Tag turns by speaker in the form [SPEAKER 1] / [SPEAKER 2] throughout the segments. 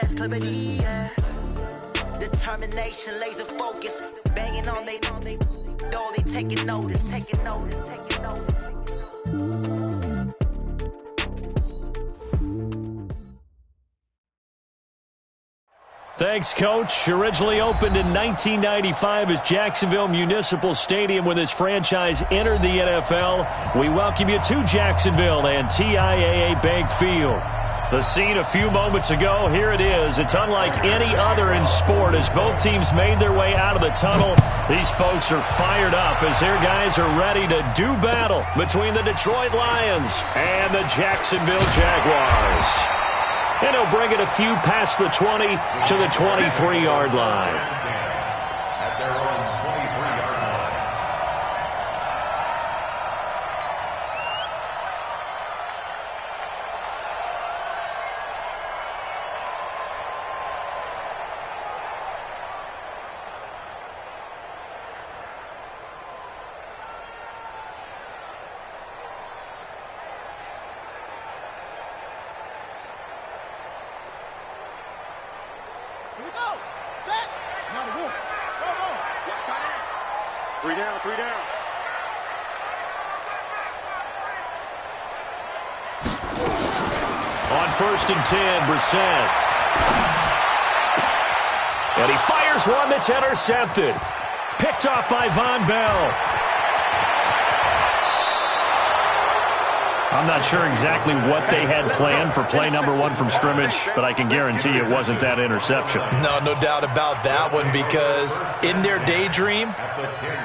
[SPEAKER 1] yes, clarity, yeah. Determination, laser focus, banging on they door, they taking notice.
[SPEAKER 2] Thanks, Coach. Originally opened in 1995 as Jacksonville Municipal Stadium when this franchise entered the NFL. We welcome you to Jacksonville and TIAA Bank Field. The scene a few moments ago, here it is. It's unlike any other in sport as both teams made their way out of the tunnel. These folks are fired up as their guys are ready to do battle between the Detroit Lions and the Jacksonville Jaguars. And he'll bring it a few past the 20 to the 23-yard line.
[SPEAKER 3] Three down.
[SPEAKER 2] On 1st and 10, Brissett. And he fires one that's intercepted. Picked off by Von Bell. I'm not sure exactly what they had planned for play number 1 from scrimmage, but I can guarantee it wasn't that interception.
[SPEAKER 4] No doubt about that one, because in their daydream,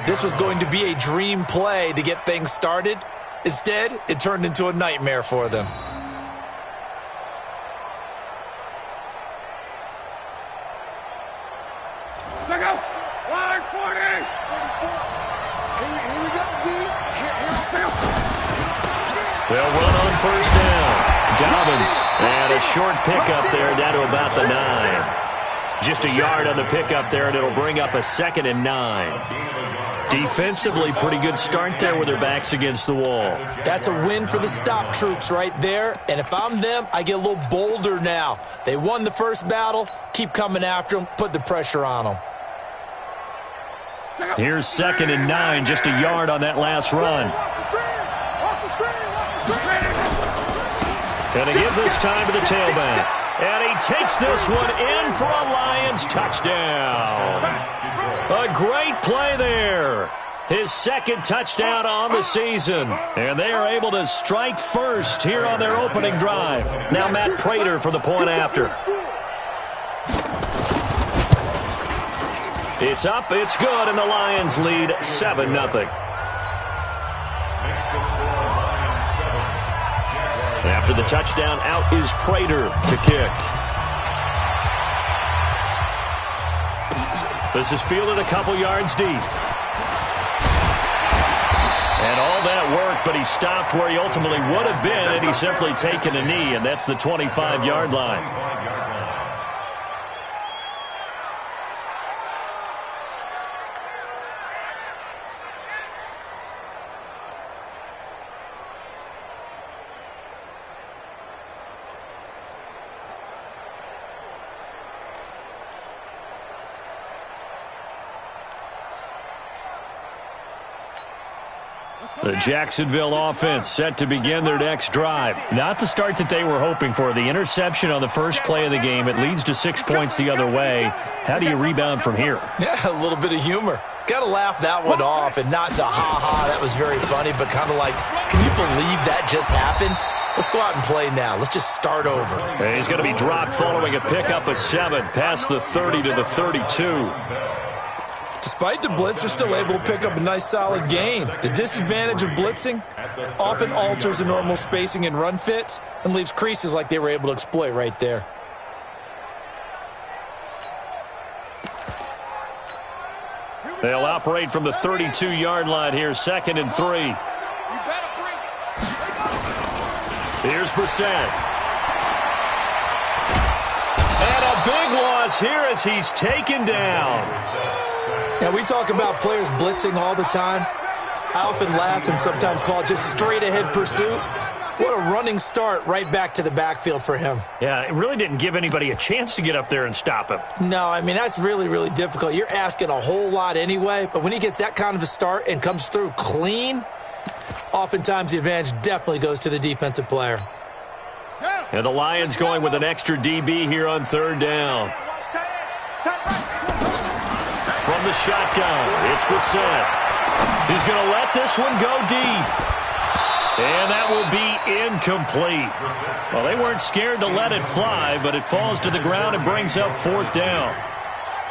[SPEAKER 4] this was going to be a dream play to get things started. Instead, it turned into a nightmare for them.
[SPEAKER 3] Check out! Line 40! Here we go, D.
[SPEAKER 2] They'll run on 1st down. Dobbins, and a short pickup there down to about the 9. Just a yard on the pickup there, and it'll bring up a 2nd and 9. Defensively, pretty good start there with their backs against the wall.
[SPEAKER 4] That's a win for the stop troops right there, and if I'm them, I get a little bolder now. They won the first battle, keep coming after them, put the pressure on them.
[SPEAKER 2] Here's 2nd and 9, just a yard on that last run. And they give this time to the tailback. And he takes this one in for a Lions touchdown. A great play there. His 2nd touchdown on the season. And they are able to strike first here on their opening drive. Now Matt Prater for the point after. It's up, it's good, and the Lions lead 7-0. After the touchdown, out is Prater to kick. This is fielded a couple yards deep. And all that work, but he stopped where he ultimately would have been had he simply taken a knee, and that's the 25-yard line. The Jacksonville offense set to begin their next drive. Not the start that they were hoping for. The interception on the first play of the game. It leads to 6 points the other way. How do you rebound from here?
[SPEAKER 4] Yeah, a little bit of humor. Got to laugh that one off, and not the ha-ha, that was very funny, but kind of like, can you believe that just happened? Let's go out and play now. Let's just start over.
[SPEAKER 2] And he's going to be dropped following a pickup of 7 past the 30 to the 32.
[SPEAKER 4] Despite the blitz, they're still able to pick up a nice solid gain. The disadvantage of blitzing often alters the normal spacing and run fits and leaves creases like they were able to exploit right there.
[SPEAKER 2] They'll operate from the 32-yard line here, 2nd and 3. Here's Brissett. And a big loss here as he's taken down.
[SPEAKER 4] Now, we talk about players blitzing all the time. I often laugh and sometimes call it just straight-ahead pursuit. What a running start right back to the backfield for him.
[SPEAKER 2] Yeah, it really didn't give anybody a chance to get up there and stop him.
[SPEAKER 4] No, I mean, that's really, really difficult. You're asking a whole lot anyway, but when he gets that kind of a start and comes through clean, oftentimes the advantage definitely goes to the defensive player.
[SPEAKER 2] And the Lions going with an extra DB here on third down. From the shotgun, it's Bissett. He's going to let this one go deep. And that will be incomplete. Well, they weren't scared to let it fly, but it falls to the ground and brings up fourth down.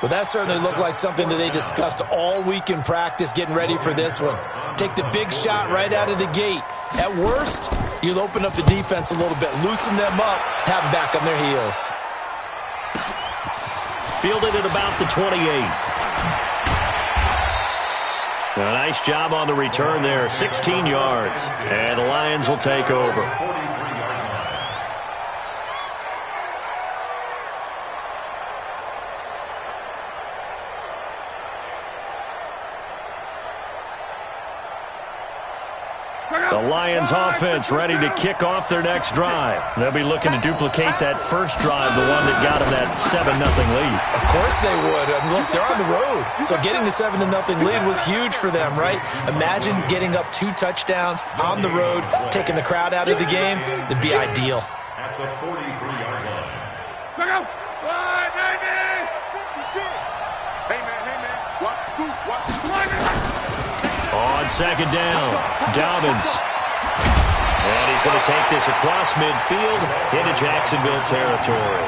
[SPEAKER 4] Well, that certainly looked like something that they discussed all week in practice getting ready for this one. Take the big shot right out of the gate. At worst, you'll open up the defense a little bit, loosen them up, have them back on their heels.
[SPEAKER 2] Fielded at about the 28. A nice job on the return there, 16 yards. And the Lions will take over. The Lions offense ready to kick off their next drive. They'll be looking to duplicate that first drive, the one that got them that 7-0 lead.
[SPEAKER 4] Of course they would. And look, they're on the road. So getting the 7-0 lead was huge for them, right? Imagine getting up 2 touchdowns on the road, taking the crowd out of the game. It'd be ideal.
[SPEAKER 3] At the 43-yard line. Hey, man. Watch the
[SPEAKER 2] On second down, Dobbins. And he's going to take this across midfield into Jacksonville territory.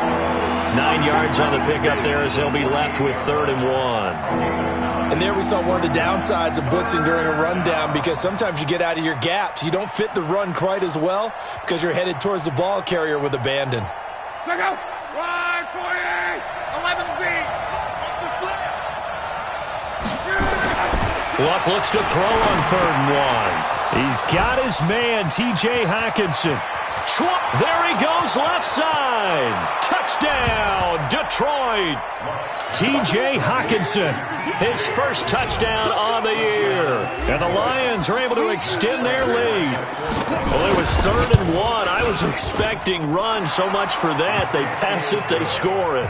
[SPEAKER 2] 9 yards on the pickup there as they'll be left with 3rd and 1.
[SPEAKER 4] And there we saw one of the downsides of blitzing during a rundown, because sometimes you get out of your gaps. You don't fit the run quite as well because you're headed towards the ball carrier with abandon.
[SPEAKER 3] Check out. 148. 11B.
[SPEAKER 2] Luck looks to throw on 3rd and 1. He's got his man, T.J. Hockenson. There he goes, left side. Touchdown, Detroit. T.J. Hockenson, his first touchdown on the year. And the Lions are able to extend their lead. Well, it was 3rd and 1. I was expecting run, so much for that. They pass it, they score it.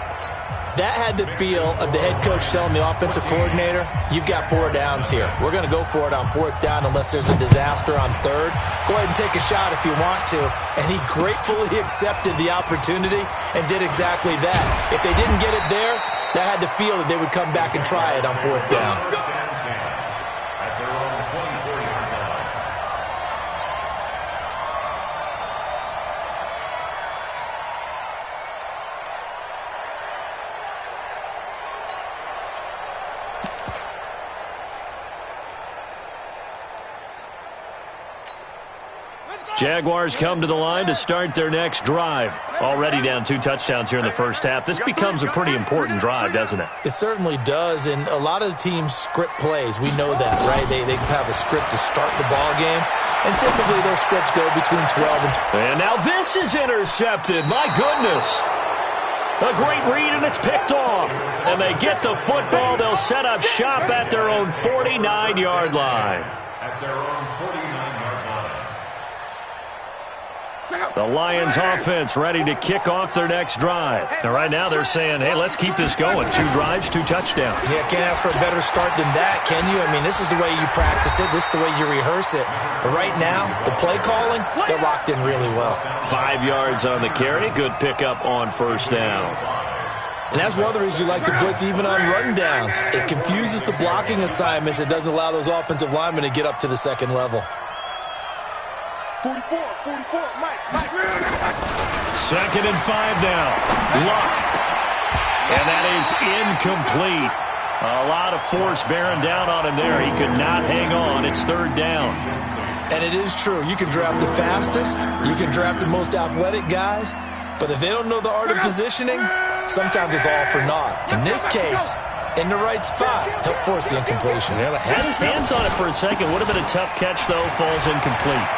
[SPEAKER 4] That had the feel of the head coach telling the offensive coordinator, you've got 4 downs here. We're going to go for it on 4th down unless there's a disaster on 3rd. Go ahead and take a shot if you want to. And he gratefully accepted the opportunity and did exactly that. If they didn't get it there, that had the feel that they would come back and try it on 4th down.
[SPEAKER 2] Jaguars come to the line to start their next drive. Already down 2 touchdowns here in the first half. This becomes a pretty important drive, doesn't it?
[SPEAKER 4] It certainly does, and a lot of the teams script plays. We know that, right? They have a script to start the ball game, and typically those scripts go between 12 and 20.
[SPEAKER 2] And now this is intercepted. My goodness. A great read, and it's picked off. And they get the football. They'll set up shop at their own 49-yard line.
[SPEAKER 3] At their own 49-yard line.
[SPEAKER 2] The Lions offense ready to kick off their next drive. And right now they're saying, hey, let's keep this going. 2 drives, 2 touchdowns.
[SPEAKER 4] Yeah, can't ask for a better start than that, can you? I mean, this is the way you practice it. This is the way you rehearse it. But right now, the play calling, they're locked in really well.
[SPEAKER 2] 5 yards on the carry. Good pickup on 1st down.
[SPEAKER 4] And that's one of the reasons you like to blitz even on rundowns. It confuses the blocking assignments. It doesn't allow those offensive linemen to get up to the 2nd level.
[SPEAKER 3] 44, Mike.
[SPEAKER 2] 2nd and 5 now. Luck. And that is incomplete. A lot of force bearing down on him there. He could not hang on. It's 3rd down.
[SPEAKER 4] And it is true. You can draft the fastest. You can draft the most athletic guys. But if they don't know the art of positioning, sometimes it's all for naught. In this case, in the right spot, help force the incompletion.
[SPEAKER 2] Yeah, but had his hands on it for a second. Would have been a tough catch, though. Falls incomplete.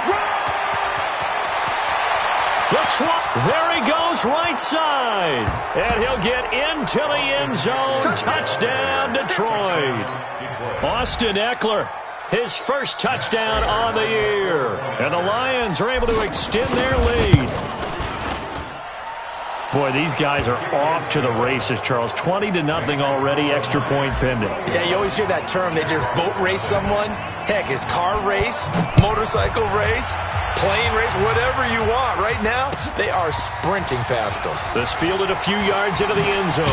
[SPEAKER 2] There he goes, right side. And he'll get into the end zone. Touchdown, Detroit. Austin Eckler his first touchdown on the year. And the Lions are able to extend their lead. Boy, these guys are off to the races, Charles. 20-0 already, extra point pending.
[SPEAKER 4] Yeah, you always hear that term. They just boat race someone. Heck, it's car race, motorcycle race, plane race, whatever you want. Right now, they are sprinting past them.
[SPEAKER 2] This fielded a few yards into the end zone.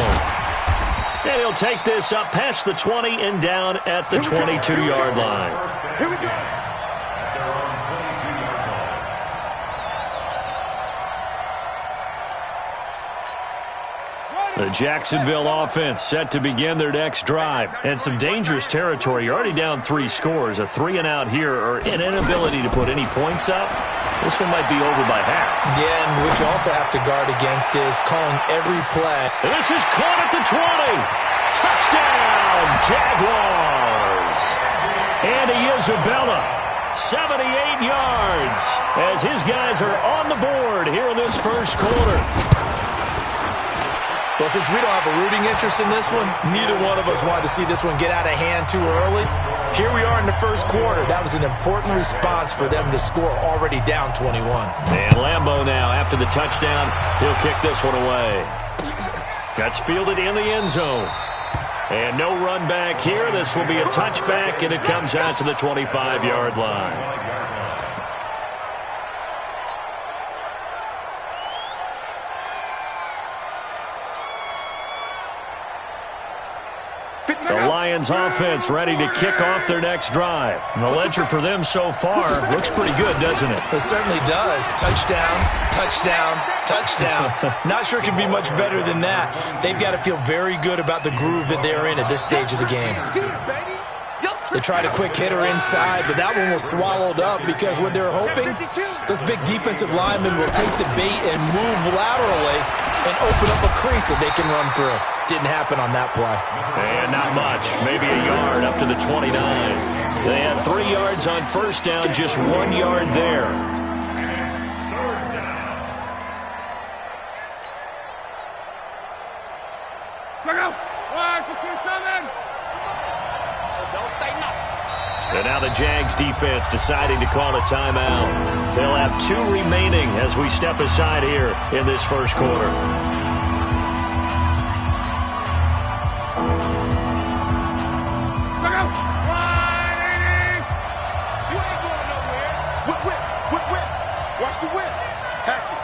[SPEAKER 2] And he'll take this up past the 20 and down at the 22-yard line.
[SPEAKER 3] Here we go.
[SPEAKER 2] The Jacksonville offense set to begin their next drive. And some dangerous territory. You're already down 3 scores. A 3-and-out here or an inability to put any points up. This one might be over by half.
[SPEAKER 4] Yeah, and what you also have to guard against is calling every play.
[SPEAKER 2] And this is caught at the 20. Touchdown, Jaguars. Andy Isabella, 78 yards, as his guys are on the board here in this first quarter.
[SPEAKER 4] Well, since we don't have a rooting interest in this one, neither one of us wanted to see this one get out of hand too early. Here we are in the first quarter. That was an important response for them to score already down 21.
[SPEAKER 2] And Lambeau now, after the touchdown, he'll kick this one away. That's fielded in the end zone. And no run back here. This will be a touchback, and it comes out to the 25-yard line. The Lions offense ready to kick off their next drive. And the ledger for them so far looks pretty good, doesn't it?
[SPEAKER 4] It certainly does. Touchdown, touchdown, touchdown. Not sure it can be much better than that. They've got to feel very good about the groove that they're in at this stage of the game. They tried a quick hitter inside, but that one was swallowed up because what they're hoping, those big defensive linemen will take the bait and move laterally and open up a crease that they can run through. Didn't happen on that play.
[SPEAKER 2] And not much. Maybe a yard up to the 29. They had 3 yards on first down, just 1 yard there.
[SPEAKER 3] Check out. 1, 2, 7. Don't say nothing.
[SPEAKER 2] And now the Jags defense deciding to call a timeout. They'll have 2 remaining as we step aside here in this first quarter.
[SPEAKER 3] Check out. 180. You ain't going nowhere. Whip. Watch the whip. Hatch it.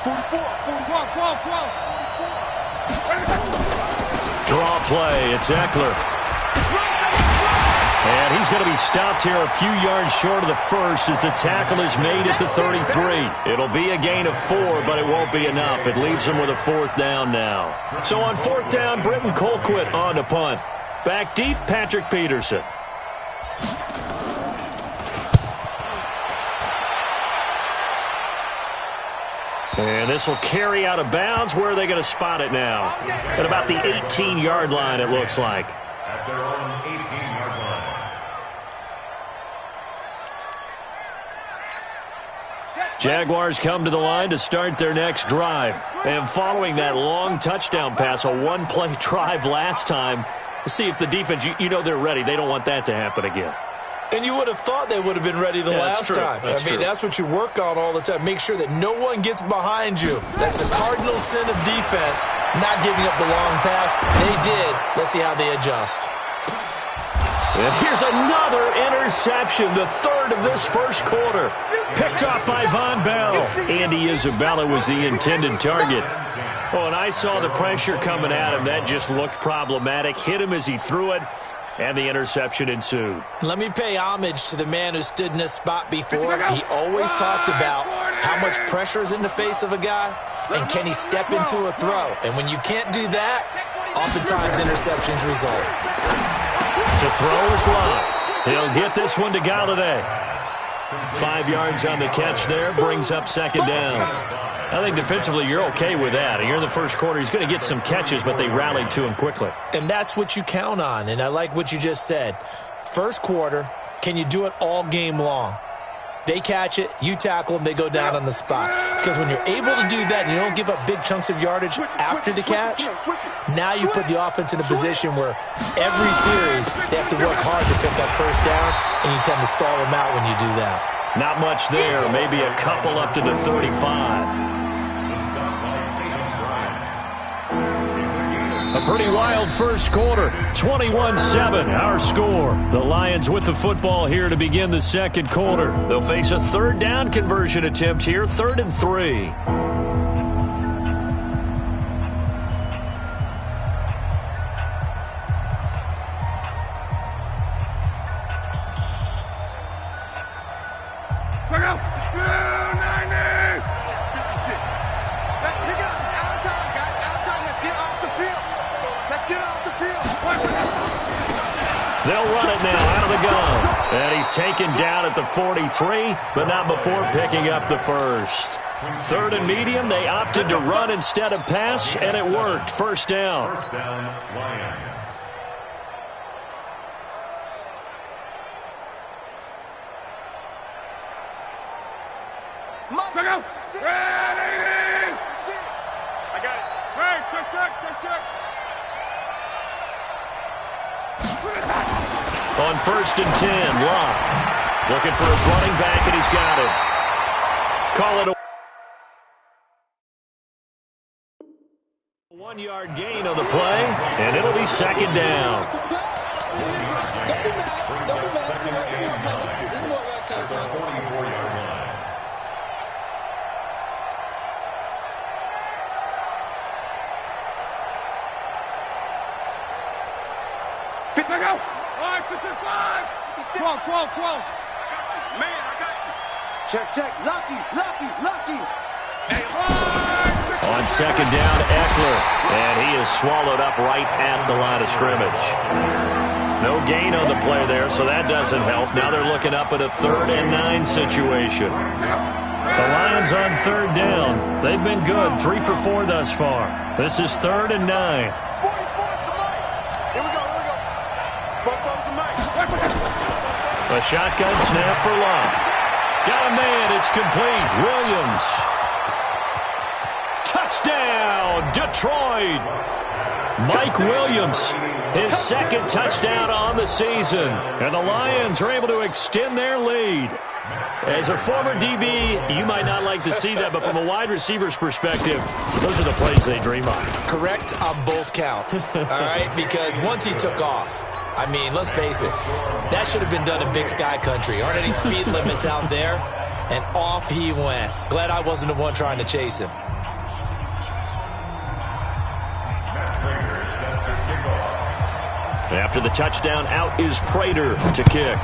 [SPEAKER 3] 44, 12.
[SPEAKER 2] Draw play. It's Eckler. And he's going to be stopped here a few yards short of the first as the tackle is made at the 33. It'll be a gain of 4, but it won't be enough. It leaves him with a 4th down now. So on 4th down, Britton Colquitt on to punt. Back deep, Patrick Peterson. And this will carry out of bounds. Where are they going to spot it now? At about the 18-yard line, it looks like.
[SPEAKER 3] At their own 18-yard line.
[SPEAKER 2] Jaguars come to the line to start their next drive. And following that long touchdown pass, a 1-play drive last time, let's see if the defense, you know they're ready. They don't want that to happen again.
[SPEAKER 4] And you would have thought they would have been ready the last time. That's what you work on all the time. Make sure that no one gets behind you. That's the cardinal sin of defense, not giving up the long pass. They did. Let's see how they adjust.
[SPEAKER 2] And here's another interception, the 3rd of this first quarter. Picked off by Von Bell. Andy Isabella was the intended target. Oh, and I saw the pressure coming at him. That just looked problematic. Hit him as he threw it. And the interception ensued.
[SPEAKER 4] Let me pay homage to the man who stood in this spot before. He always talked about how much pressure is in the face of a guy, and can he step into a throw. And when you can't do that, oftentimes interceptions result.
[SPEAKER 2] To throw is long. He'll get this one to Galladay. 5 yards on the catch there, brings up 2nd down. I think defensively you're okay with that. You're in the first quarter. He's going to get some catches, but they rallied to him quickly.
[SPEAKER 4] And that's what you count on, and I like what you just said. First quarter, can you do it all game long? They catch it, you tackle them, they go down on the spot. Because when you're able to do that and you don't give up big chunks of yardage after the catch, now you put the offense in a position where every series they have to work hard to pick up first downs, and you tend to stall them out when you do that.
[SPEAKER 2] Not much there, maybe a couple up to the 35. A pretty wild first quarter, 21-7, our score. The Lions with the football here to begin the second quarter. They'll face a third down conversion attempt here, 3rd and 3. They'll run it now out of the gun. And he's taken down at the 43, but not before picking up the first. 3rd and medium, they opted to run instead of pass, and it worked. First down.
[SPEAKER 5] First down, Lions.
[SPEAKER 3] I got it. Hey, check.
[SPEAKER 2] On 1st and 10, Locke looking for his running back, and he's got it. Call it a 1-yard gain on the play, and it'll be 2nd down.
[SPEAKER 3] Check out. All right, 6 and 5. 12. Man, I got you. Check. Lucky.
[SPEAKER 2] On 2nd down, Eckler, and he is swallowed up right at the line of scrimmage. No gain on the play there, so that doesn't help. Now they're looking up at a 3rd and 9 situation. The Lions on 3rd down. They've been good, 3 for 4 thus far. This is 3rd and 9. A shotgun snap for Locke. Got a man. It's complete. Williams. Touchdown, Detroit. Mike Williams, his 2nd touchdown on the season. And the Lions are able to extend their lead. As a former DB, you might not like to see that, but from a wide receiver's perspective, those are the plays they dream of.
[SPEAKER 4] Correct on both counts, all right? Because once he took off, I mean, let's face it, that should have been done in Big Sky Country. Aren't any speed limits out there? And off he went. Glad I wasn't the one trying to chase him.
[SPEAKER 2] After the touchdown, out is Prater to kick.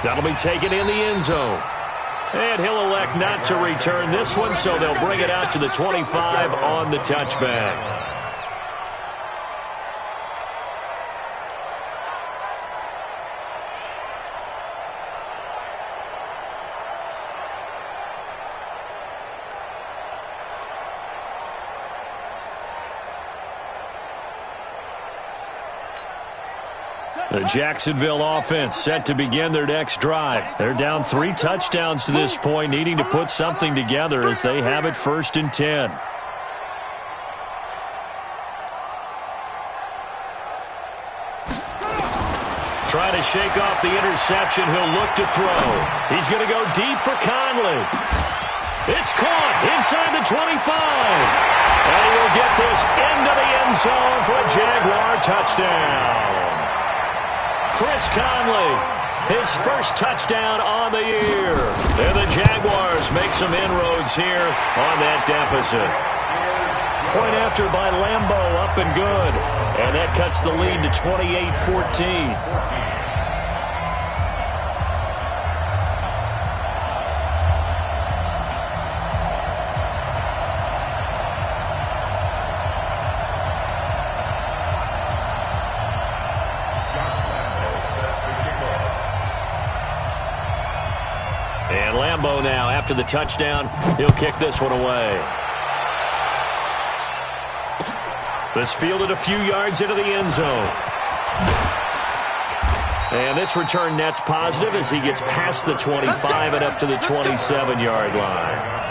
[SPEAKER 2] That'll be taken in the end zone. And he'll elect not to return this one, so they'll bring it out to the 25 on the touchback. The Jacksonville offense set to begin their next drive. They're down 3 touchdowns to this point, needing to put something together as they have it 1st and 10. Trying to shake off the interception. He'll look to throw. He's going to go deep for Conley. It's caught inside the 25. And he will get this into the end zone for a Jaguar touchdown. Chris Conley, his first touchdown on the year. And the Jaguars make some inroads here on that deficit. Point after by Lambo, up and good. And that cuts the lead to 28-14. And Lambo now, after the touchdown, he'll kick this one away. This fielded a few yards into the end zone. And this return net's positive as he gets past the 25 and up to the 27-yard line.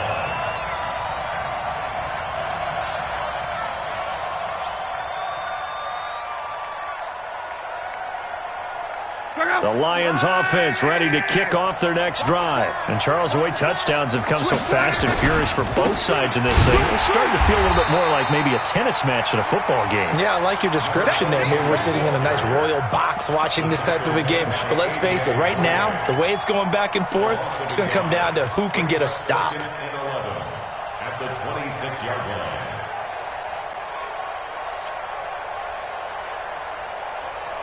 [SPEAKER 2] The Lions offense ready to kick off their next drive. And Charles, the way touchdowns have come so fast and furious for both sides in this thing, it's starting to feel a little bit more like maybe a tennis match in a football game. Yeah, I like your description there. Maybe we're sitting in a nice royal box watching this type of a game. But let's face it, right now, the way it's going back and forth, it's going to come down to who can get a stop.
[SPEAKER 5] At the 26-yard line.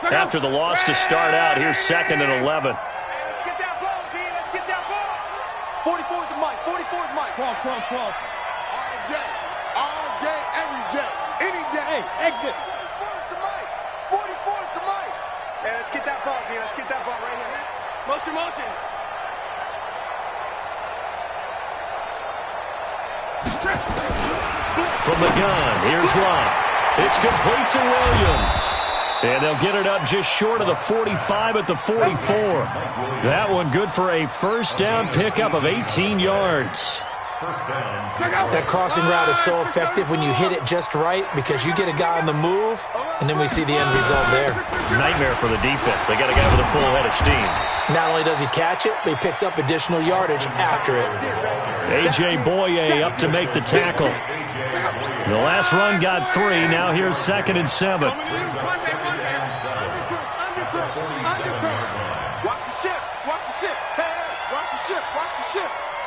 [SPEAKER 2] After the loss to start out, here's 2nd and 11.
[SPEAKER 3] Let's get that ball, D. Let's get that ball. 44's the mic. 44's mic. 12. All day, every day, any day. Hey, exit. 44's the mic. 44's the mic. Hey, let's get that ball, D. Let's get that ball right here. Motion.
[SPEAKER 2] From the gun, here's Love. It's complete to Williams. And they'll get it up just short of the 45 at the 44. That one good for a first down pickup of 18 yards.
[SPEAKER 4] That crossing route is so effective when you hit it just right because you get a guy on the move, and then we see the end result there.
[SPEAKER 2] Nightmare for the defense. They got a guy with a full head of steam.
[SPEAKER 4] Not only does he catch it, but he picks up additional yardage after it.
[SPEAKER 2] A.J. Boye up to make the tackle. The last run got 3. Now here's 2nd and 7.
[SPEAKER 3] Watch the shift. Hey, watch the shift.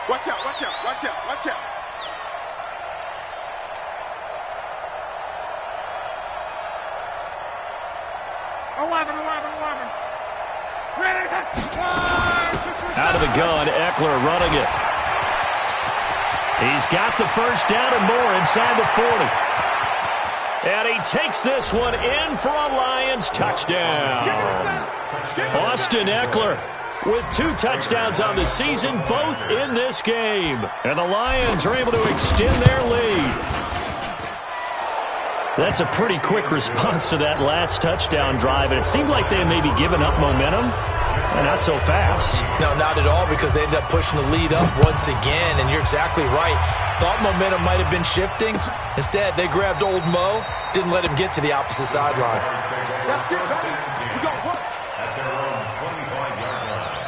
[SPEAKER 3] Watch out. 11. Ready.
[SPEAKER 2] Out of the gun, Eckler running it. He's got the first down and more inside the 40. And he takes this one in for a Lions touchdown. Austin Eckler with 2 touchdowns on the season, both in this game. And the Lions are able to extend their lead. That's a pretty quick response to that last touchdown drive, and it seemed like they may be giving up momentum. Not so fast.
[SPEAKER 4] No, not at all, because they ended up pushing the lead up once again, and you're exactly right. Thought momentum might have been shifting. Instead, they grabbed old Mo, didn't let him get to the opposite sideline.
[SPEAKER 3] That's it, baby. We got work.
[SPEAKER 5] At their own 25-yard line.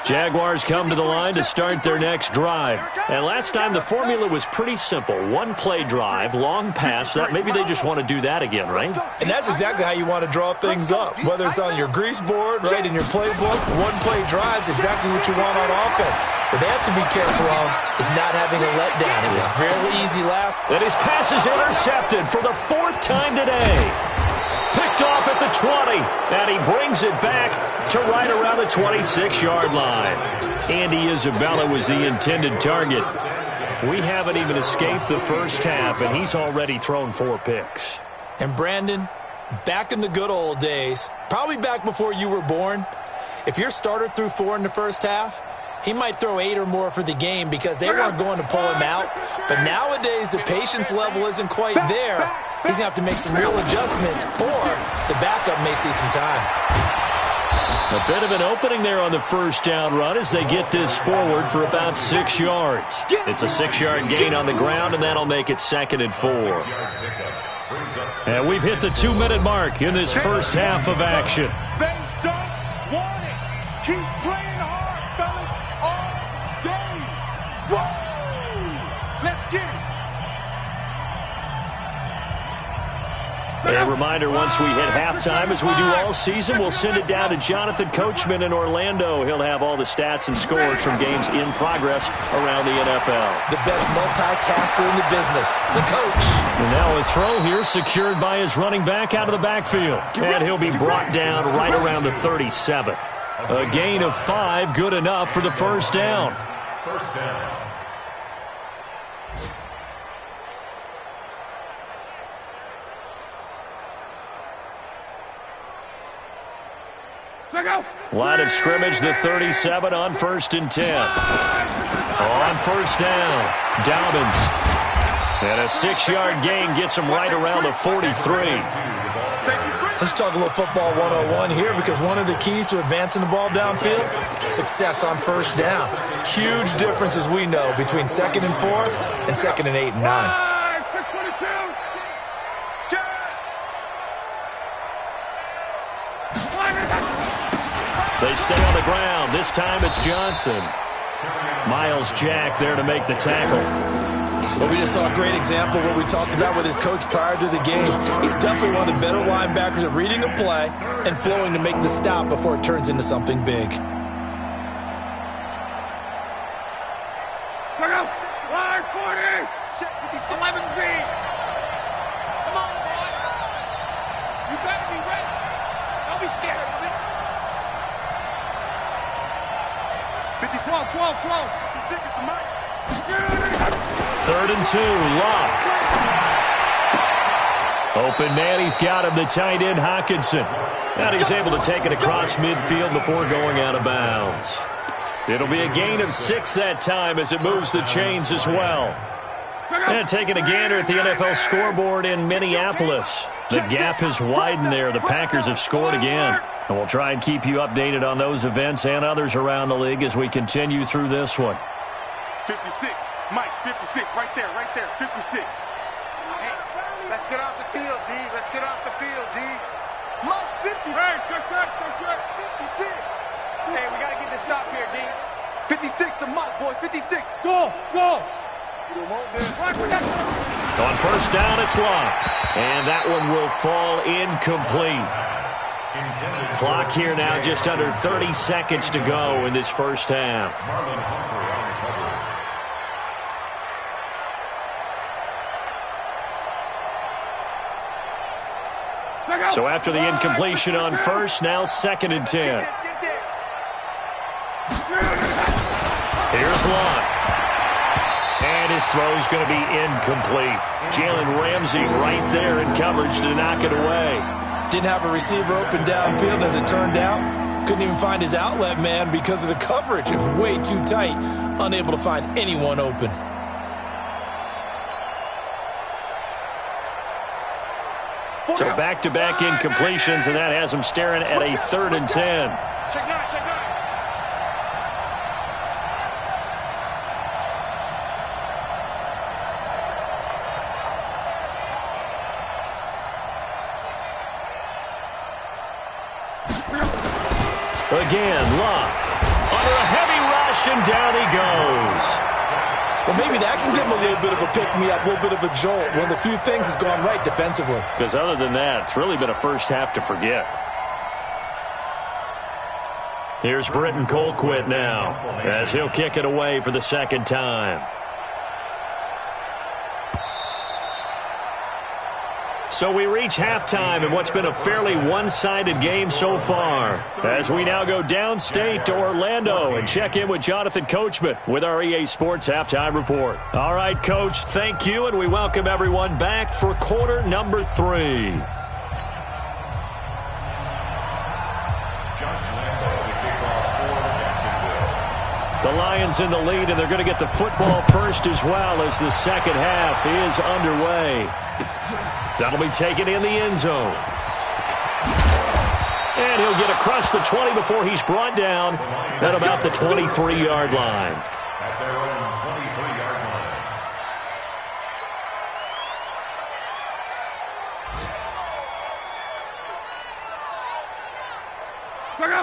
[SPEAKER 2] Jaguars come to the line to start their next drive. And last time the formula was pretty simple. 1-play drive, long pass. Maybe they just want to do that again, right?
[SPEAKER 4] And that's exactly how you want to draw things up. Whether it's on your grease board, right, in your playbook, 1-play drive's exactly what you want on offense. What they have to be careful of is not having a letdown. It was fairly easy last.
[SPEAKER 2] And his pass is intercepted for the 4th time today. Picked off at the 20, and he brings it back to right around the 26-yard line. Andy Isabella was the intended target. We haven't even escaped the first half, and he's already thrown 4 picks.
[SPEAKER 4] And Brandon, back in the good old days, probably back before you were born, if your starter threw 4 in the first half, he might throw 8 or more for the game because they weren't going to pull him out. But nowadays, the patience level isn't quite there. He's going to have to make some real adjustments, or the backup may see some time.
[SPEAKER 2] A bit of an opening there on the first down run as they get this forward for about 6 yards. It's a 6-yard gain on the ground, and that'll make it 2nd and 4. And we've hit the 2-minute mark in this first half of action.
[SPEAKER 3] They don't want it. Keep playing hard, fellas, all day. Woo! Let's get it.
[SPEAKER 2] A reminder, once we hit halftime, as we do all season, we'll send it down to Jonathan Coachman in Orlando. He'll have all the stats and scores from games in progress around the NFL.
[SPEAKER 4] The best multitasker in the business, the coach.
[SPEAKER 2] And now a throw here secured by his running back out of the backfield. And he'll be brought down right around the 37. A gain of 5, good enough for the first down.
[SPEAKER 5] First down.
[SPEAKER 2] Line of scrimmage, the 37 on 1st and 10. On first down, Dobbins. And a 6-yard gain gets him right around the 43.
[SPEAKER 3] Say
[SPEAKER 4] Let's talk a little football 101 here, because one of the keys to advancing the ball downfield, success on first down. Huge difference, as we know, between 2nd and 4 and 2nd and 8 and 9.
[SPEAKER 2] They stay on the ground. This time it's Johnson. Miles Jack there to make the tackle.
[SPEAKER 4] Well, we just saw a great example of what we talked about with his coach prior to the game. He's definitely one of the better linebackers at reading a play and flowing to make the stop before it turns into something big.
[SPEAKER 3] Look out! Line 40! Check 11 feet! Come on, boy! You better be ready. Don't be scared of it. 50, 12. 56 at the mic.
[SPEAKER 2] 3rd and 2, Locke. Open man, he's got him, the tight end, Hockenson. And he's able to take it across midfield before going out of bounds. It'll be a gain of 6 that time as it moves the chains as well. And taking a gander at the NFL scoreboard in Minneapolis. The gap has widened there. The Packers have scored again. And we'll try and keep you updated on those events and others around the league as we continue through this one.
[SPEAKER 3] 56. Mike, 56. Right there. 56. Hey, let's get off the field, D. Let's get off the field, D. Mike, 56. Hey, check. 56. Hey, we got to get this stop here, D. 56 to Mike, boys. 56. Go. You don't want this.
[SPEAKER 2] On first down, it's Locke. And that one will fall incomplete. Clock here now, just under 30 seconds to go in this first half. So after the incompletion on first, now 2nd and 10. Here's Locke. And his throw's going to be incomplete. Jalen Ramsey right there in coverage to knock it away.
[SPEAKER 4] Didn't have a receiver open downfield, as it turned out. Couldn't even find his outlet man because of the coverage. It was way too tight. Unable to find anyone open.
[SPEAKER 2] So back-to-back incompletions, and that has him staring at a 3rd and 10.
[SPEAKER 3] Check 9.
[SPEAKER 2] Again, Locke. Under a heavy rush, and down he goes.
[SPEAKER 4] Well, maybe that can give him a little bit of a pick-me-up, a little bit of a jolt. One of the few things has gone right defensively.
[SPEAKER 2] Because other than that, it's really been a first half to forget. Here's Britton Colquitt now, as he'll kick it away for the 2nd time. So we reach halftime in what's been a fairly one-sided game so far, as we now go downstate to Orlando and check in with Jonathan Coachman with our EA Sports Halftime Report. All right, Coach, thank you, and we welcome everyone back for quarter number 3. The Lions in the lead, and they're going to get the football first as well as the second half is underway. That'll be taken in the end zone. And he'll get across the 20 before he's brought down at about the 23-yard line.
[SPEAKER 5] At their own 23-yard line.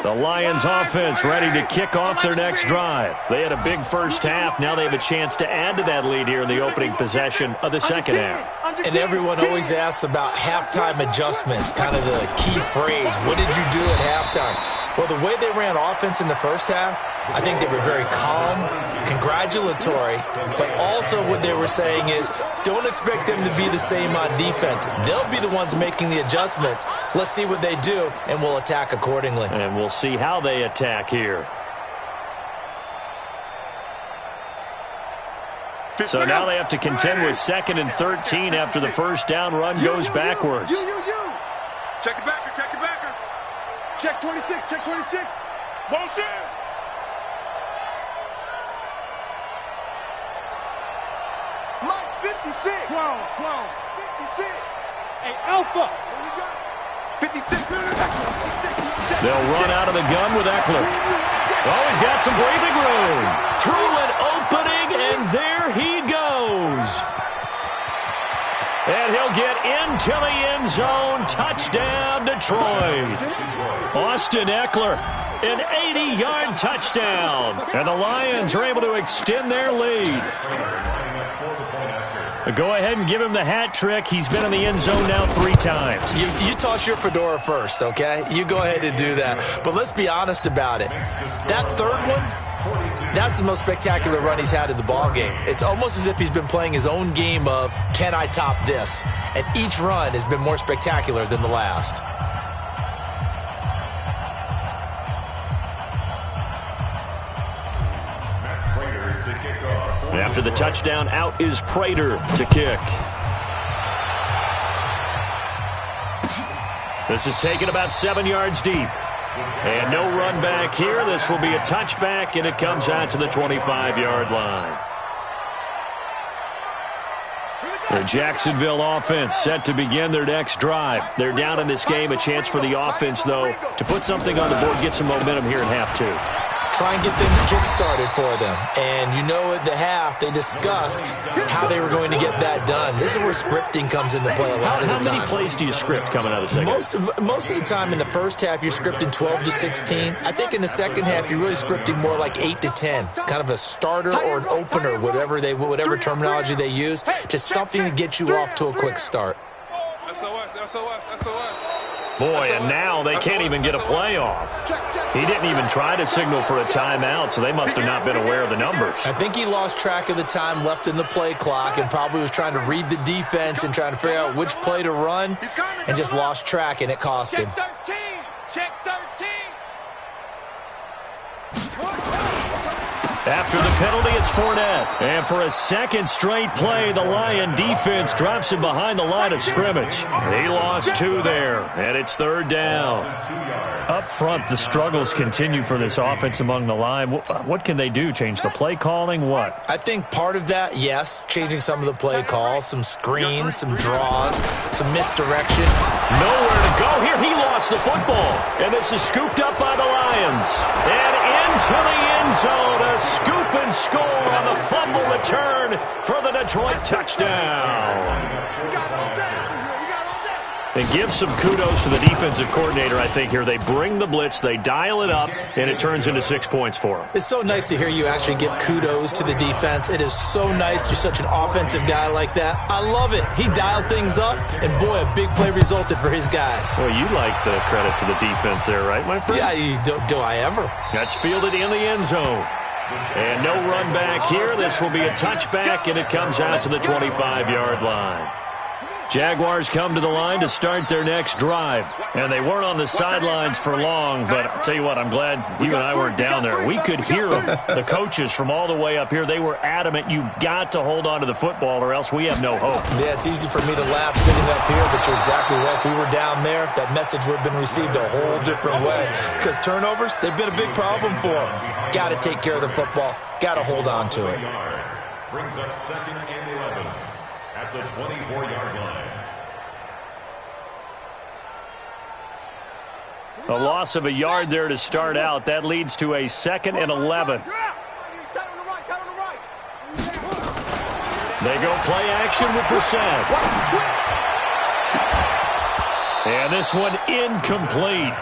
[SPEAKER 2] The Lions offense ready to kick off their next drive. They had a big first half. Now they have a chance to add to that lead here in the opening possession of the second half.
[SPEAKER 4] And everyone always asks about halftime adjustments, kind of the key phrase. What did you do at halftime? Well, the way they ran offense in the first half, I think they were very calm, congratulatory, but also what they were saying is don't expect them to be the same on defense. They'll be the ones making the adjustments. Let's see what they do, and we'll attack accordingly.
[SPEAKER 2] And we'll see how they attack here. So now they have to contend with 2nd and 13 after the first down run goes backwards.
[SPEAKER 3] Check the backer. Check 26. Motion. Mike's 56. 12. 56. Hey, Alpha. Here we go.
[SPEAKER 2] They'll run out of the gun with Eckler. Oh, he's got some breathing room. Through an opening, and there he goes. And he'll get into the end zone. Touchdown, Detroit. Austin Eckler, an 80-yard touchdown. And the Lions are able to extend their lead. Go ahead and give him the hat trick. He's been in the end zone now 3 times.
[SPEAKER 4] You toss your fedora first, okay? You go ahead and do that. But let's be honest about it. That third one, that's the most spectacular run he's had in the ballgame. It's almost as if he's been playing his own game of, can I top this? And each run has been more spectacular than the last.
[SPEAKER 2] After the touchdown, out is Prater to kick. This is taken about 7 yards deep. And no run back here. This will be a touchback, and it comes out to the 25-yard line. The Jacksonville offense set to begin their next drive. They're down in this game. A chance for the offense, though, to put something on the board, get some momentum here in half 2.
[SPEAKER 4] Try and get things kick-started for them. And you know at the half, they discussed how they were going to get that done. This is where scripting comes into play a lot of the time.
[SPEAKER 2] How many plays do you script coming out of the second?
[SPEAKER 4] Most of the time in the first half, you're scripting 12 to 16. I think in the second half, you're really scripting more like 8 to 10. Kind of a starter or an opener, whatever terminology they use. Just something to get you off to a quick start.
[SPEAKER 2] Boy, and now they can't even get a play off. He didn't even try to signal for a timeout, so they must have not been aware of the numbers.
[SPEAKER 4] I think he lost track of the time left in the play clock and probably was trying to read the defense and trying to figure out which play to run and just lost track, and it cost him.
[SPEAKER 3] Check 13.
[SPEAKER 2] After the penalty, it's Fournette. And for a second straight play, the Lion defense drops him behind the line of scrimmage. He lost 2 there, and it's 3rd down. Up front, the struggles continue for this offense among the line. What can they do? Change the play calling? What?
[SPEAKER 4] I think part of that, yes, changing some of the play calls, some screens, some draws, some misdirection.
[SPEAKER 2] Nowhere to go here. He lost the football. And this is scooped up by the Lions. And into the end zone, a scoop and score on the fumble return for the Detroit touchdown. And give some kudos to the defensive coordinator, I think, here. They bring the blitz, they dial it up, and it turns into 6 points for them.
[SPEAKER 4] It's so nice to hear you actually give kudos to the defense. It is so nice. You're such an offensive guy like that. I love it. He dialed things up, and boy, a big play resulted for his guys.
[SPEAKER 2] Well, you like the credit to the defense there, right, my friend?
[SPEAKER 4] Yeah, do I ever?
[SPEAKER 2] That's fielded in the end zone. And no run back here. This will be a touchback, and it comes out to the 25-yard line. Jaguars come to the line to start their next drive. And they weren't on the sidelines for long, but I'll tell you what, I'm glad you and I weren't down there. We could hear them, the coaches from all the way up here. They were adamant, you've got to hold on to the football or else we have no hope.
[SPEAKER 4] Yeah, it's easy for me to laugh sitting up here, but you're exactly right. If we were down there, that message would have been received a whole different way. Because turnovers, they've been a big problem for them. Got to take care of the football. Got to hold on to it.
[SPEAKER 5] Brings up 2nd and 11 at the 24-yard line.
[SPEAKER 2] A loss of a yard there to start out. That leads to a 2nd and 11. They go play action with Brissett. And this one incomplete.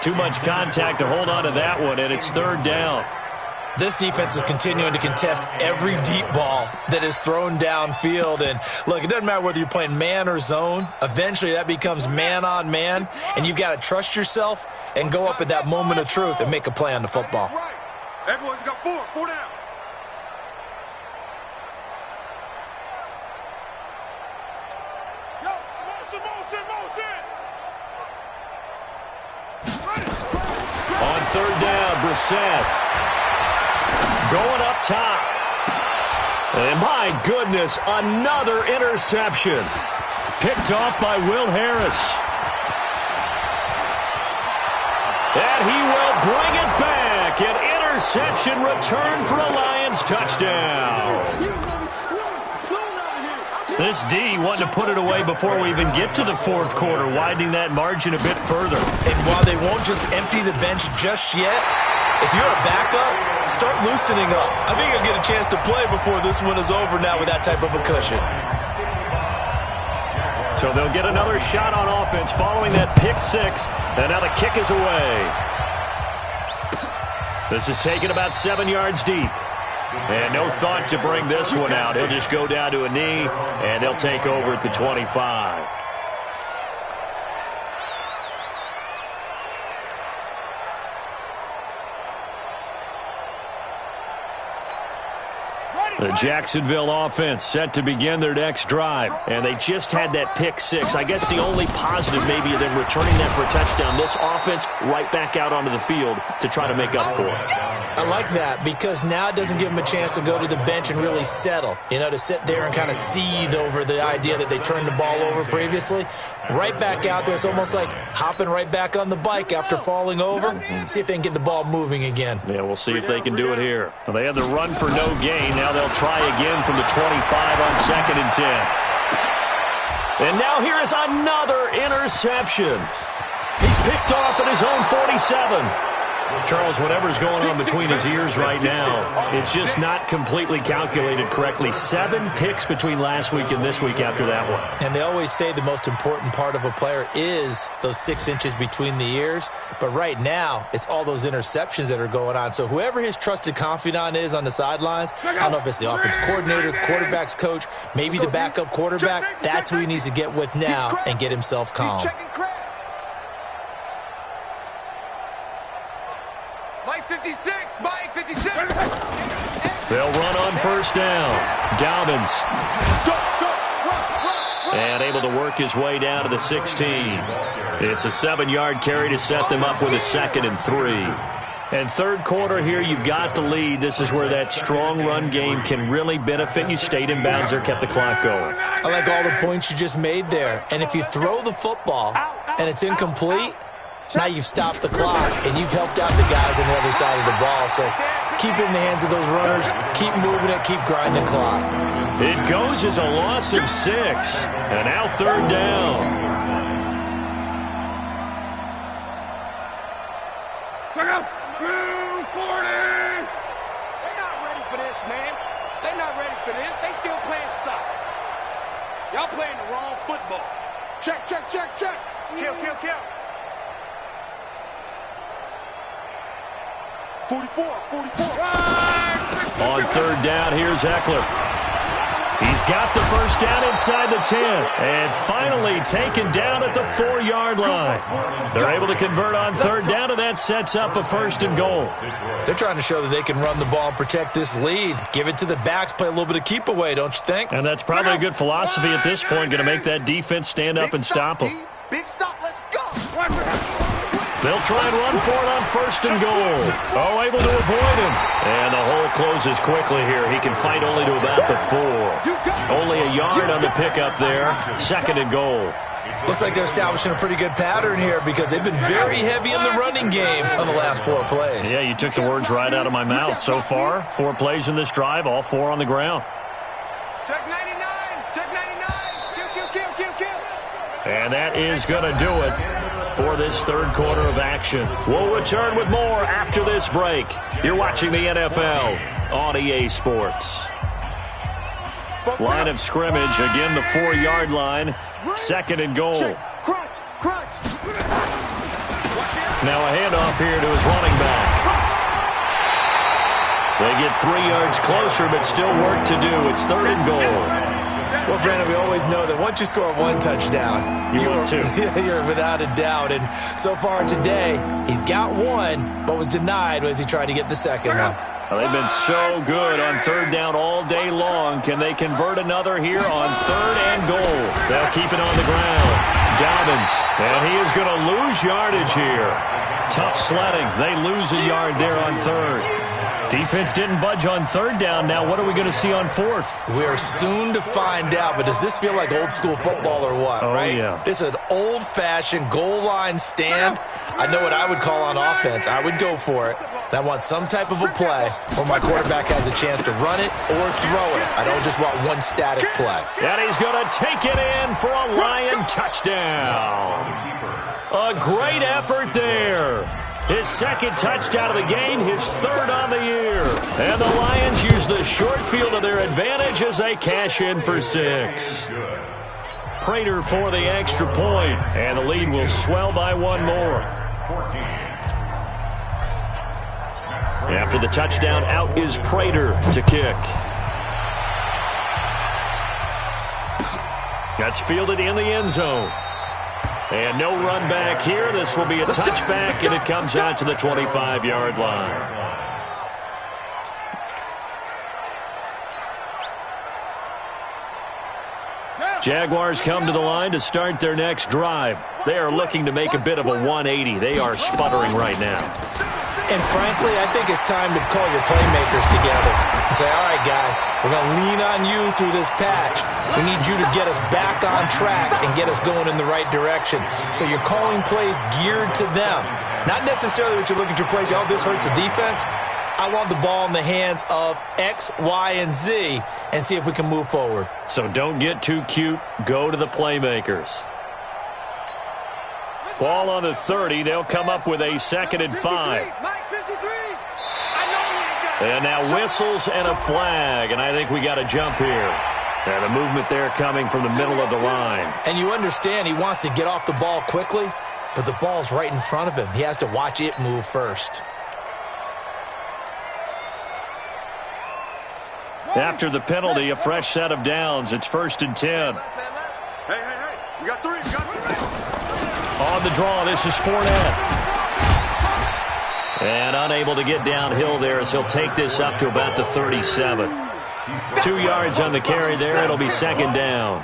[SPEAKER 2] Too much contact to hold on to that one, and it's 3rd down.
[SPEAKER 4] This defense is continuing to contest every deep ball that is thrown downfield. And, look, it doesn't matter whether you're playing man or zone. Eventually, that becomes man-on-man, and you've got to trust yourself and go up at that moment of truth and make a play on the football.
[SPEAKER 3] Everyone's got 4 down. Yo, motion.
[SPEAKER 2] On 3rd down, Brissett. Going up top. And my goodness, another interception. Picked off by Will Harris. And he will bring it back. An interception return for a Lions touchdown. This D wanted to put it away before we even get to the fourth quarter, widening that margin a bit further.
[SPEAKER 4] And while they won't just empty the bench just yet, if you're a backup, start loosening up. I think you'll get a chance to play before this one is over now with that type of a cushion.
[SPEAKER 2] So they'll get another shot on offense following that pick six, and now the kick is away. This is taken about 7 yards deep. And no thought to bring this one out. He'll just go down to a knee, and they'll take over at the 25. The Jacksonville offense set to begin their next drive, and they just had that pick six. I guess the only positive maybe of them returning that for a touchdown. This offense right back out onto the field to try to make up for it.
[SPEAKER 4] I like that because now it doesn't give them a chance to go to the bench and really settle, to sit there and kind of seethe over the idea that they turned the ball over previously. Right back out there, it's almost like hopping right back on the bike after falling over. See if they can get the ball moving again.
[SPEAKER 2] Yeah, we'll see if they can do it here. Well, they had the run for no gain. Now they'll try again from the 25 on 2nd and 10. And now here is another interception. He's picked off at his own 47. Charles, whatever's going on between his ears right now, it's just not completely calculated correctly. 7 picks between last week and this week after that one.
[SPEAKER 4] And they always say the most important part of a player is those 6 inches between the ears. But right now, it's all those interceptions that are going on. So whoever his trusted confidant is on the sidelines, I don't know if it's the offense coordinator, the quarterback's coach, maybe the backup quarterback, that's who he needs to get with now and get himself calm.
[SPEAKER 3] Mike 56, Mike 56.
[SPEAKER 2] They'll run on first down. Dobbins. And able to work his way down to the 16. It's a 7-yard carry to set them up with a 2nd and 3. And third quarter here, you've got the lead. This is where that strong run game can really benefit you. Stayed in bounds there, kept the clock going.
[SPEAKER 4] I like all the points you just made there. And if you throw the football and it's incomplete, now you've stopped the clock, and you've helped out the guys on the other side of the ball. So keep it in the hands of those runners. Keep moving it. Keep grinding the clock.
[SPEAKER 2] It goes as a loss of 6. And now 3rd down.
[SPEAKER 3] Check out 240. They're not ready for this, man. They're not ready for this. They still playing soccer. Y'all playing the wrong football. Check, check, check, check. Kill, kill, kill. 44.
[SPEAKER 2] On 3rd down, here's Eckler. He's got the first down inside the 10. And finally taken down at the 4-yard line. They're able to convert on 3rd down, and that sets up a 1st and goal.
[SPEAKER 4] They're trying to show that they can run the ball and protect this lead. Give it to the backs, play a little bit of keep away, don't you think?
[SPEAKER 2] And that's probably a good philosophy at this point, going to make that defense stand up and stop them.
[SPEAKER 3] Big stop, let's go.
[SPEAKER 2] They'll try and run for it on 1st and goal. Oh, able to avoid him. And the hole closes quickly here. He can fight only to about the 4. Only a yard on the pickup there. 2nd and goal.
[SPEAKER 4] Looks like they're establishing a pretty good pattern here because they've been very heavy in the running game on the last 4 plays.
[SPEAKER 2] Yeah, you took the words right out of my mouth. So far, 4 plays in this drive, all 4 on the ground.
[SPEAKER 3] Check 99. Check 99. Kill.
[SPEAKER 2] And that is going to do it for this 3rd quarter of action. We'll return with more after this break. You're watching the NFL on EA Sports. Line of scrimmage, again the 4-yard line, 2nd and goal.
[SPEAKER 3] Crunch.
[SPEAKER 2] Now a handoff here to his running back. They get 3 yards closer, but still work to do. It's 3rd and goal.
[SPEAKER 4] Well, Brandon, we always know that once you score 1 touchdown,
[SPEAKER 2] you're 2.
[SPEAKER 4] You're without a doubt. And so far today, he's got 1, but was denied as he tried to get the 2nd one.
[SPEAKER 2] Well, they've been so good on 3rd down all day long. Can they convert another here on 3rd and goal? They'll keep it on the ground. Dobbins, and he is going to lose yardage here. Tough sledding. They lose a yard there on 3rd. Defense didn't budge on third down. Now what are we going to see on fourth?
[SPEAKER 4] We're soon to find out, but does this feel like old school football or what, right?
[SPEAKER 2] Yeah.
[SPEAKER 4] This is an old-fashioned goal line stand. I know what I would call on offense. I would go for it. And I want some type of a play where my quarterback has a chance to run it or throw it. I don't just want one static play.
[SPEAKER 2] And he's going to take it in for a Lion touchdown. A great effort there. His second touchdown of the game, his third on the year. And the Lions use the short field to their advantage as they cash in for 6. Prater for the extra point, and the lead will swell by 1 more. After the touchdown, out is Prater to kick. That's fielded in the end zone. And no run back here. This will be a touchback, and it comes out to the 25-yard line. Jaguars come to the line to start their next drive. They are looking to make a bit of a 180. They are sputtering right now.
[SPEAKER 4] And frankly, I think it's time to call your playmakers together and say, all right, guys, we're going to lean on you through this patch. We need you to get us back on track and get us going in the right direction. So you're calling plays geared to them. Not necessarily what you look at your plays, oh, this hurts the defense. I want the ball in the hands of X, Y, and Z and see if we can move forward.
[SPEAKER 2] So don't get too cute. Go to the playmakers. Ball on the 30. They'll come up with a 2nd and 5. And now whistles and a flag, and I think we got a jump here. And a movement there coming from the middle of the line.
[SPEAKER 4] And you understand he wants to get off the ball quickly, but the ball's right in front of him. He has to watch it move first.
[SPEAKER 2] After the penalty, a fresh set of downs. It's 1st and 10.
[SPEAKER 3] Hey, we got 3,
[SPEAKER 2] On the draw, this is Fournette. And unable to get downhill there as he'll take this up to about the 37. 2 yards on the carry there. It'll be 2nd down.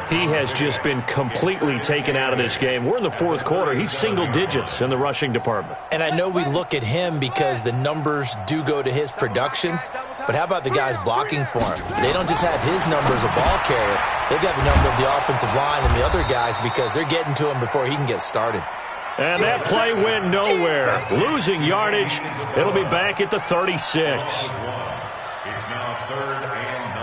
[SPEAKER 2] He has just been completely taken out of this game. We're in the 4th quarter. He's single digits in the rushing department.
[SPEAKER 4] And I know we look at him because the numbers do go to his production. But how about the guys blocking for him? They don't just have his number as a ball carrier. They've got the number of the offensive line and the other guys because they're getting to him before he can get started.
[SPEAKER 2] And that play went nowhere. Losing yardage. It'll be back at the 36.
[SPEAKER 5] It's now 3rd and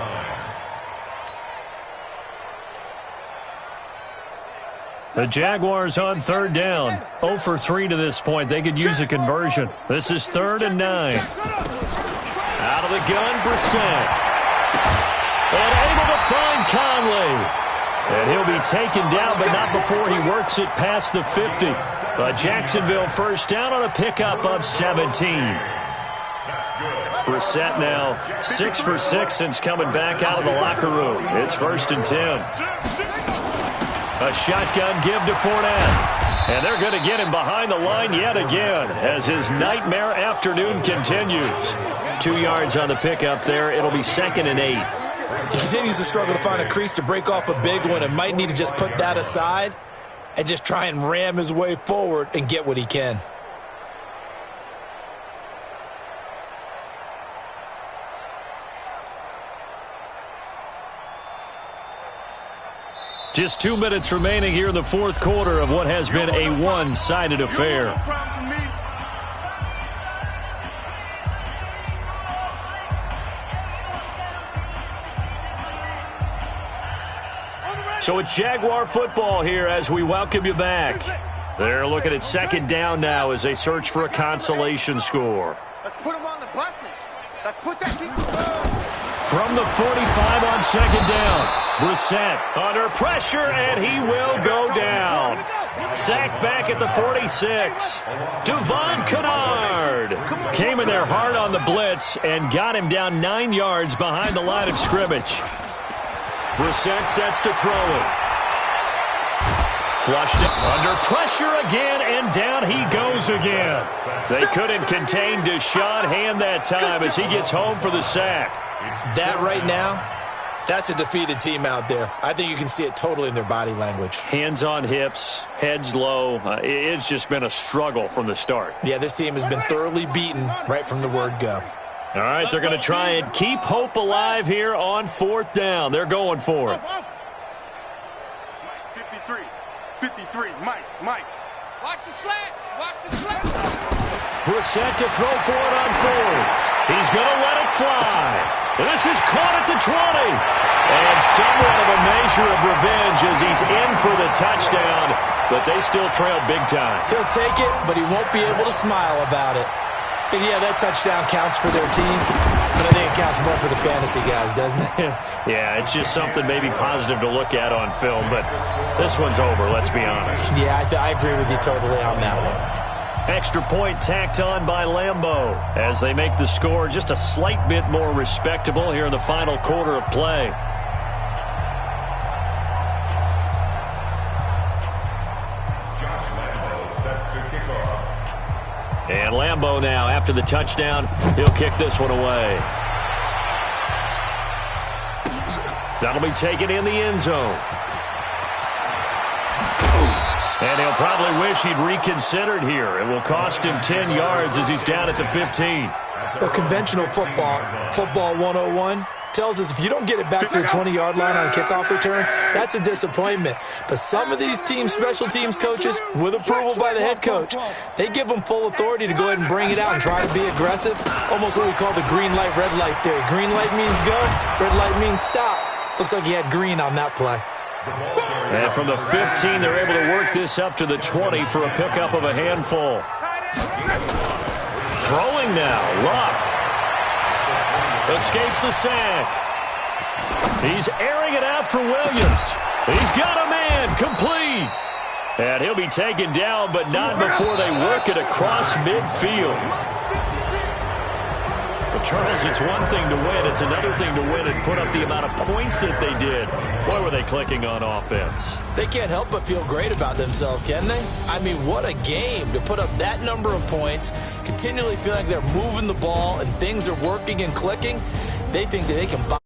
[SPEAKER 5] 9.
[SPEAKER 2] The Jaguars on 3rd down. 0 for 3 to this point. They could use a conversion. This is 3rd and 9. Out of the gun, Brissett. And able to find Conley. And he'll be taken down, but not before he works it past the 50. A Jacksonville first down on a pickup of 17. Brissett now 6 for 6 since coming back out of the locker room. It's 1st and 10. A shotgun give to Fournette. And they're going to get him behind the line yet again as his nightmare afternoon continues. 2 yards on the pickup there. It'll be 2nd and 8.
[SPEAKER 4] He continues to struggle to find a crease to break off a big one and might need to just put that aside and just try and ram his way forward and get what he can.
[SPEAKER 2] Just 2 minutes remaining here in the 4th quarter of what has been a one-sided affair. So it's Jaguar football here as we welcome you back. They're looking at 2nd down now as they search for a consolation score.
[SPEAKER 3] Let's put them on the buses. Let's put that team.
[SPEAKER 2] From the 45 on 2nd down. Brissett under pressure, and he will go down. Sacked back at the 46. Devon Kennard came in there hard on the blitz and got him down 9 yards behind the line of scrimmage. Brissett sets to throw it. Flushed it under pressure again, and down he goes again. They couldn't contain Deshaun Hand that time as he gets home for the sack.
[SPEAKER 4] That right now That's a defeated team out there. I think you can see it totally in their body language.
[SPEAKER 2] Hands on hips, heads low. It's just been a struggle from the start.
[SPEAKER 4] Yeah, this team has been thoroughly beaten right from the word go.
[SPEAKER 2] All right, they're going to try and keep hope alive here on 4th down. They're going for it.
[SPEAKER 3] 53, 53, Mike.
[SPEAKER 6] Watch the slants, watch the slants.
[SPEAKER 2] Brissett to throw for it on 4th. He's going to let it fly. This is caught at the 20. And somewhat of a measure of revenge as he's in for the touchdown, but they still trail big time.
[SPEAKER 4] He'll take it, but he won't be able to smile about it. And yeah, that touchdown counts for their team, but I think it counts more for the fantasy guys, doesn't it?
[SPEAKER 2] Yeah, it's just something maybe positive to look at on film, but this one's over, let's be honest.
[SPEAKER 4] Yeah, I agree with you totally on that one.
[SPEAKER 2] Extra point tacked on by Lambeau as they make the score just a slight bit more respectable here in the final quarter of play.
[SPEAKER 5] Josh Lambeau set to kick off.
[SPEAKER 2] And Lambeau now, after the touchdown, he'll kick this one away. That'll be taken in the end zone. And he'll probably wish he'd reconsidered here. It will cost him 10 yards as he's down at the 15.
[SPEAKER 4] Well, conventional football 101, tells us if you don't get it back to the 20-yard line on a kickoff return, that's a disappointment. But some of these team special teams coaches, with approval by the head coach, they give them full authority to go ahead and bring it out and try to be aggressive. Almost what we call the green light, red light theory. Green light means go, red light means stop. Looks like he had green on that play.
[SPEAKER 2] And from the 15, they're able to work this up to the 20 for a pickup of a handful. Throwing now, Luck. Escapes the sack. He's airing it out for Williams. He's got a man, complete. And he'll be taken down, but not before they work it across midfield. Well, Charles, it's one thing to win. It's another thing to win and put up the amount of points that they did. Boy, were they clicking on offense.
[SPEAKER 4] They can't help but feel great about themselves, can they? I mean, what a game to put up that number of points, continually feel like they're moving the ball and things are working and clicking. They think that they can buy